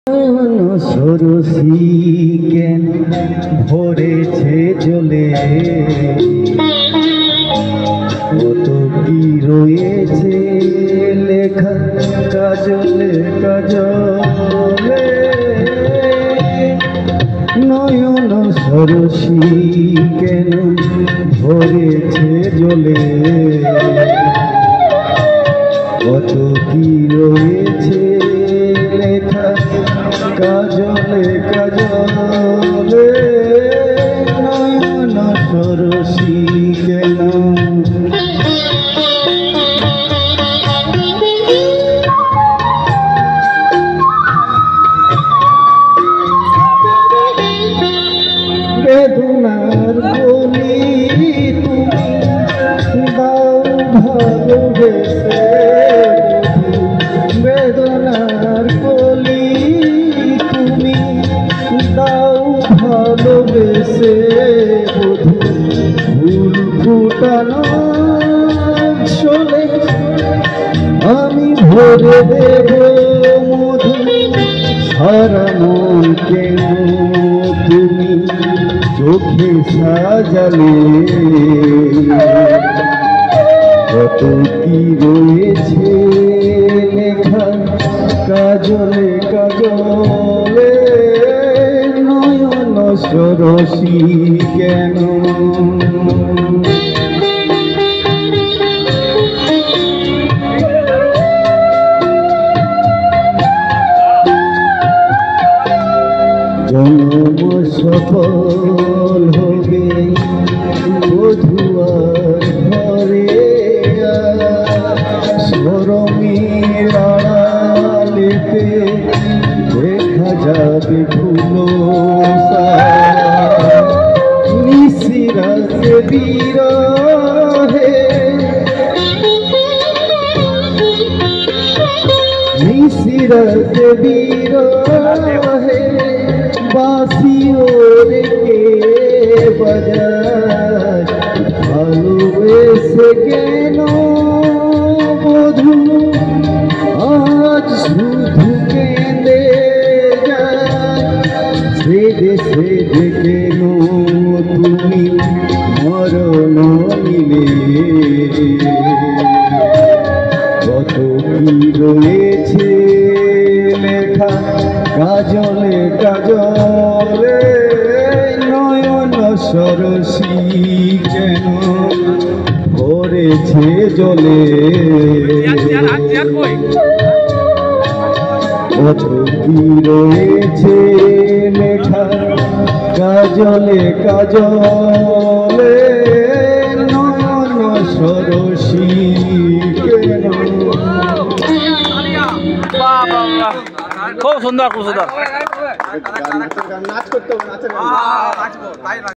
সরসী কেন ভরেছে জলে, কত কি রয়েছে লেখা কাজলে কাজলে। নয়ন সরসী কেন ভরেছে জলে, কত কি রয়েছে লেখা কাজলে কাজলে। নয়ন সরসী কেন বেদনার বলি তুমি দাও ভালোবেসে, বেদনার বলি তুমি দাও ভালোবেসে। বধূ ফুল ফুটানো চলে আমি ভরে দেব মধু, সারা মন কেন তুমি চোখে সাজালে। কত কি রয়েছে লেখা কাজলে কাজলে। নয়ন সরসী কেন জন্ম সফল হবে বধুয়ার ঘরে, সরমের আড়ালেতে দেখা যাবে ফুলো নিশিরাতে বিরহে, নিশিরাতে বিরহে। বাঁশিও রেখে বাজায় ভালোবেসে কেন বধূ আজ শুধু কেঁদে যায়। সেদে সেদে কেন তুমি মরণ নিলে, কত কি রয়েছে লেখা কাজলে কাজলে। নয়ন সরসী কেন ভরেছে জলে, কত কি রয়েছে লেখা কাজলে কাজলে। নয়ন সরসী কেন। খুব সুন্দর খুব সুন্দর। নাচ করতে হবে, নাচের